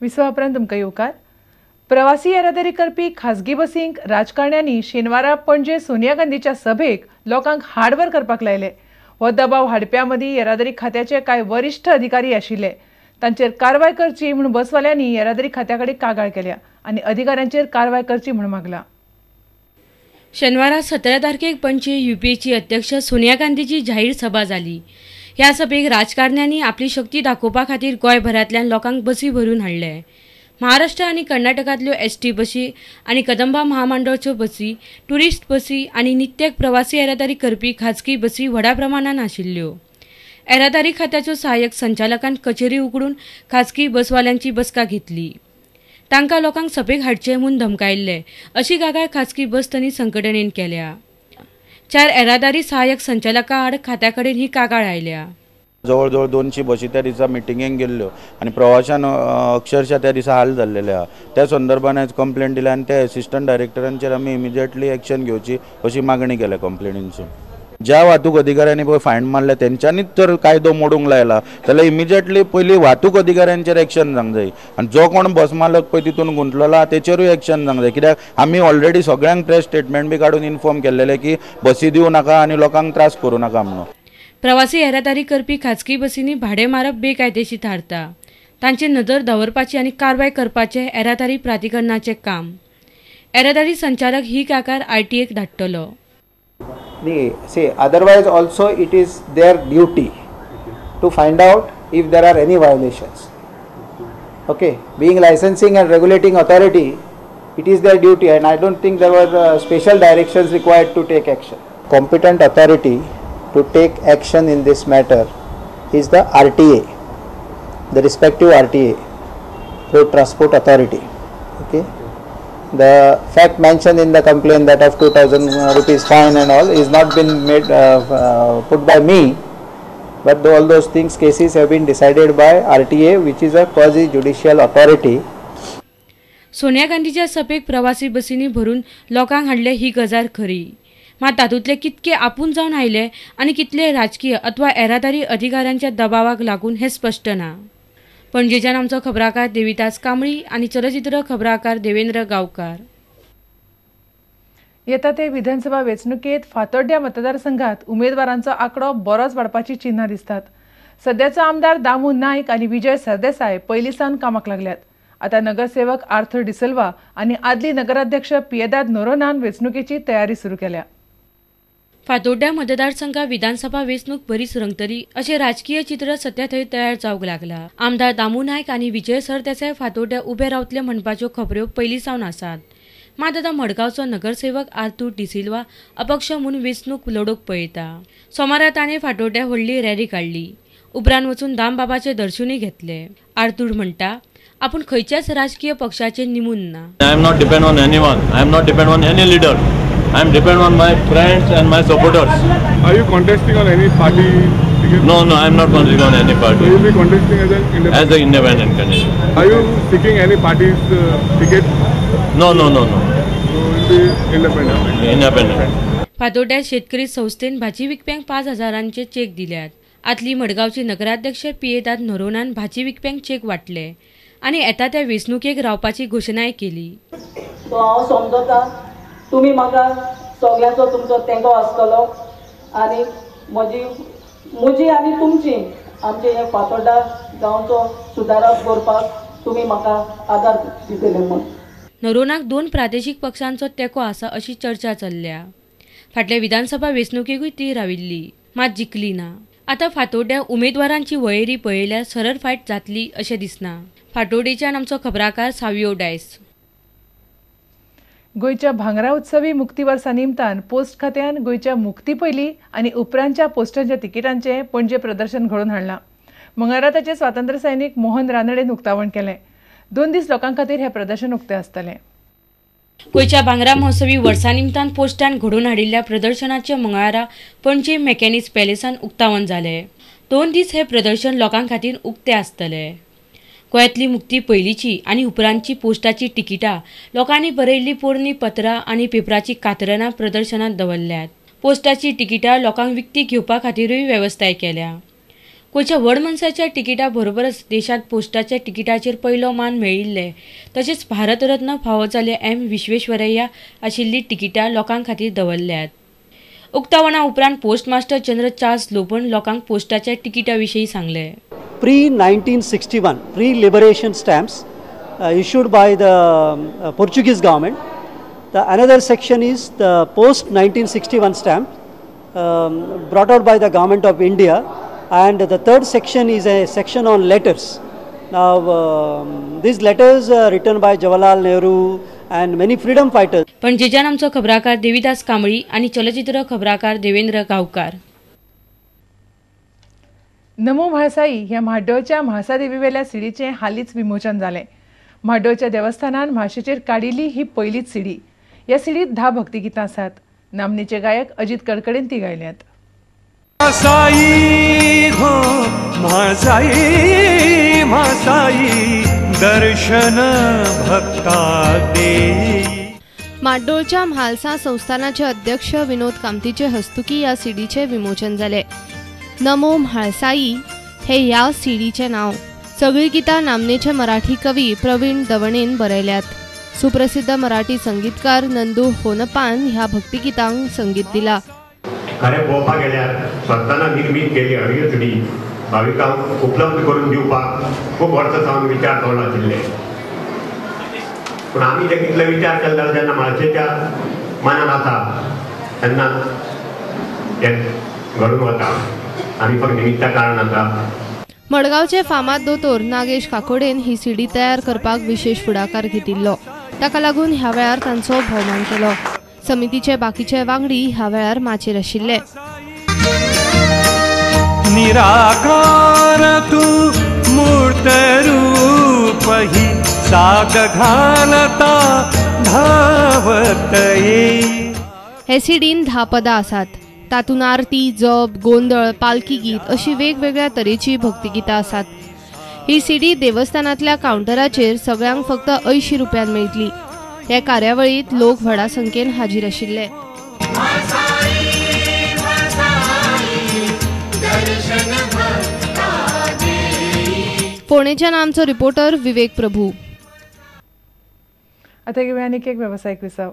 विसवा उपरांत तुमकां येवकार। प्रवासी येरादारी करपी खाजगी बसींक राजकारण्यांनी शेनवारा पणजे सोनिया गांधीच्या सभेक लोकांक हाडवर करपाक लायले। हो दबाव हाडप्या मदीं येरादारी खात्याचे कांय वरिश्ठ अधिकारी आशिल्ले। तांचेर कारवाय करची म्हूण बसवाल्यांनी येरादारी खात्या कडेन कागाळ केल्या आनी अधिकाऱ्यांचेर कारवाय करची म्हूण मागला। शेनवारा 17 तारखेक पणजे यूपीएची अध्यक्ष सोनिया गांधीची जाहीर सभा जाली। ह्या सभेक राजकारण्यांनी आपली शक्ती दाखोवपा खातीर गोंयभरांतल्यान लोकांक बसी भरून हाडले। महाराष्ट्र आनी कर्नाटकांतल्यो एसटी बसी आनी कदंबा महामंडळाच्यो बसी, टुरिस्ट बसी आनी नित्याक प्रवासी येरादारी करपी खाजगी बसी व्हडा प्रमाणात आशिल्ल्यो। येरादारी खात्याच्यो सहाय्यक संचालकान कचेरी उगडून खाजगी बसवाल्यांची बसका घेतली। तांकां लोकांक सभेक हाडचे म्हूण धमकायिल्ले अशी कागाळ खाजगी बस तनी संघटनेन केल्या। 4 येरादारी सहाय्यक संचालकां आड खात्या कडेन ही कागाळ आयल्या। जवळ जवळ 200 बसी त्या दिसा मिटिंगेक गेल्ल्यो आनी प्रवाशान अक्षरशः त्या दिसा हाल जाल्लेले आहा। त्या संदर्भान आज कंप्लेंट दिल्या आनी त्या असिस्टंट डायरेक्टरांचेर आमी इमिजिएटली एक्शन घेवची अशी मागणी केल्या कंप्लेनींची। ज्या वाहतूक अधिकाऱ्यांनी पळय फायन मारले तेंच्यांनीच जर कायदो मोडूंक लायला जाल्यार इमिजिएटली पयली वाहतूक अधिकाऱ्यांचेर एक्शन जावंक जाय आनी जो कोण बस मालक पळय तितून गुंतलेलो आहा तेचेरूय एक्शन जावंक जाय। कित्याक आमी ऑलरेडी सगळ्यांक प्रेस स्टेटमेंट बी काडून इन्फॉर्म केल्लेले की बसी दिवं नाका आनी लोकांक त्रास करूं नाका म्हणून। प्रवासी येरादारी करपी खाजगी बसींनी भाडे मारप बेकायदेशीर थारता। तांचे नदर दवरपाची आनी कारवाय करपाचे येरादारी प्राधिकरणाचे काम। येरादारी संचालक ही कागाळ आरटीएक धाडटलो। See, otherwise also it is their duty to find out if there are any violations. Okay, being licensing and regulating authority, it is their duty, and I don't think there were special directions required to take action. Competent authority to take action in this matter is the RTA, the respective RTA, Road Transport Authority. Okay. The fact mentioned in the complaint that of 2000 rupees fine and all is not been made put by me, but all those things cases have been decided by RTA, which is a quasi judicial authority. Sonia गांधीच्या सभेक प्रवासी बसींनी भरून लोकांक हाडले ही गजाल खरी, मात तातूंतले कितके आपूण जावन आयले आनी कितले राजकीय अथवा येरादारी अधिकाऱ्यांच्या दबावाक लागून हे स्पष्ट ना। पणजेच्यान आमचो खबराकार देविदास कांबळी आनी चलचित्र खबराकार देवेंद्र गांवकार। येता ते विधानसभा वेंचणुकेत फातोड्ड्या मतदारसंघात उमेदवारांचो आंकडो बरोच वाडपाची चिन्हां दिसतात। सध्याचो आमदार दामू नायक आनी विजय सरदेसाय पयलीं सावन कामाक लागल्यात। आतां नगरसेवक आर्थर डिसिल्वा आनी आदली नगराध्यक्ष पियेदाद नोरोनान वेंचणुकेची तयारी सुरू केल्या। फातोड्ड्या मतदारसंघात विधानसभा वेंचणूक बरीच रंगतली अशें राजकीय चित्र सध्या थंय तयार जावंक लागला। आमदार दामू नायक आनी विजय सरदेसाय फातोड्ड्या उबे रावतले म्हणपाच्यो खबरो पयलीं सावन आसात। मात आतां मडगांवचो नगरसेवक आर्थर डिसिल्वा अपक्ष म्हूण वेंचणूक लडोवंक पळयता। सोमारा ताणें फातोड्ड्या व्हडली रॅली काडली। उपरांत वचून दामबाबाचें दर्शनूय घेतलें। आर्थर म्हणटा, आपूण खंयच्याच राजकीय पक्षाचेर निमून ना। I am not depend on anyone. I am not depend on any leader. I am depend on my friends and my supporters. Are you contesting on any party ticket? No, I am not contesting on any party. So you will be contesting as an independent? As an independent candidate. Are you seeking any party's ticket? No. So you will be independent? Independent. फातोड्ड्या शेतकरी संस्थेन भाजी विकप्यांक 5,000चे check दिल्यात। आदली मडगांवची नगराध्यक्ष पियेदाद नोरोनान भाजी विकप्यांक check वाटले आनी येता त्या वेंचणुकेक रावपाची घोशणाय केली। तो हांव समजता तुम्ही म्हाका सगळ्यांचो तुमचो तेंको आसतलो आनी म्हजी आनी तुमची आमचे हे फातोड्डा गांवचो सुदारप करपाक तुम्ही म्हाका आदार दितले म्हूण। नोरोनाक 2 प्रादेशीक पक्षांचो तेंको आसा अशी चर्चा चल्ल्या। फाटल्या विधानसभा वेंचणुकेकूय ती राविल्ली, मात जिखली ना। आतां फातोड्ड्या उमेदवारांची वळेरी पळयल्यार सरळ फायट जातली अशें दिसना। फातोड्डेच्यान आमचो खबराकार सावियो डायस। गोयच्या भांगरा उत्सवी मुक्ती वर्सा निमतान पोस्ट खात्यान गोयच्या मुक्ती पयलीं आनी उपरांतच्या पोस्टांच्या तिकिटांचें पणजे प्रदर्शन घडोवन हाडलां। मंगळारा ताचे स्वातंत्र्य सैनीक मोहन रानडेन उक्तावण केलें। 2 दीस लोकां खातीर हे प्रदर्शन उक्तें आसतलें। गोयच्या भांगरा महोत्सवी वर्सा निमतान पोस्टान घडोवन हाडिल्ल्या प्रदर्शनाचे मंगळारा पणजे मेकॅनिक्स पॅलेसान उक्तावण जालें। 2 दीस हे प्रदर्शन लोकां खातीर उक्तें आसतलें। गोंयांतली मुक्ती पयलींची आनी उपरांतची पोस्टाची तिकिटां लोकांनी बरयल्लीं पोरणी पत्रां आनी पेपराची कातरणां प्रदर्शनांत दवरल्यात। पोस्टाची तिकिटां लोकांक विकती घेवपा खातीरूय वेवस्थाय केल्या। गोंयच्या व्हड मनशाच्या तिकिटा बरोबरच देशात पोस्टाच्या तिकिटाचेर पयलो मान मेळिल्ले तशेंच भारतरत्न फावो जाल्ले एम विश्वेश्वरैया आशिल्ली तिकिटां लोकां खातीर दवरल्यात. उक्तावणा उपरांत post master general Charles low bun लोकांक पोस्टाच्या तिकिटा विशीं सांगले. Pre-1961 pre-liberation stamps issued by the Portuguese government. The another section is the post-1961 stamp brought out by the government of India, and the third section is a section on letters. Now these letters written by Jawaharlal Nehru and many freedom fighters. पणजेच्यान आमचो खबराकार देविदास कांबळी आणि चलचित्र खबराकार देवेंद्र गांवकार. नमो म्हाळसाई ह्या म्हाड्डोळच्या म्हाळसादेवी वेल्या सिडीचें हालींच विमोचन जालें. म्हाड्डोळच्या देवस्थानान म्हाळशेचेर काडिल्ली ही पयलीच सिडी. ह्या सिडींत 10 भक्तिगितां आसात. नामनेचे गायक अजित कडकडेन ती गायल्यात. दर्शन भक्ता दे. म्हाड्डोळच्या म्हालसा संस्थानाचे अध्यक्ष विनोद कामतीचे हस्तुकी या सीडीचे विमोचन झाले. नमो म्हाळसाई हे ह्या सीडीचे नाव. सगळी गितां नामनेचे मराठी कवी प्रवीण दवणेन बरयल्यात. सुप्रसिद्ध मराठी संगीतकार नंदू होनपान ह्या भक्तिगितांक संगीत दिला. खरें पळोवपाक गेल्यार स्वताना निर्मीत केल्ली हरियसडी भाविकांक उपलब्ध करून दिवपाक खूब वर्सां सावन विचार चालू आशिल्ले. पूण आमी जे कितले विचार केले जेन्ना म्हाळशेच्या मनान आसा तेन्ना हें घडून वता आनी फक्त निमित्ता कारण आसा. मडगांवचे फामाद दोतोर नागेश काकोडेन ही सीडी तयार करपाक विशेष फुडाकार घेतिल्लो. ताका लागून ह्या वेळार तांचो भोवमान केलो. समितीचे बाकीचे वांगडी ह्या वेळार माचेर आशिल्ले. निराकार तू मूर्त रूप ही साग घालता धावत ये. हे सीडीन 10 पदां आसात. तातूंत आरती, जप, गोंधळ, पालखी गीत अशी वेगवेगळ्या तरेची भक्तिगितां आसात. ही सीडी देवस्थानांतल्या कावंटराचेर सगळ्यांक फक्त 80 रुपयान मेळटली. ह्या कार्यावळीत लोक व्हडा संख्येन हाजीर आशिल्ले. पुणेच्यान आमचो रिपोर्टर विवेक प्रभू. आता घेऊया आनीक एक व्यावसायिक विसाव.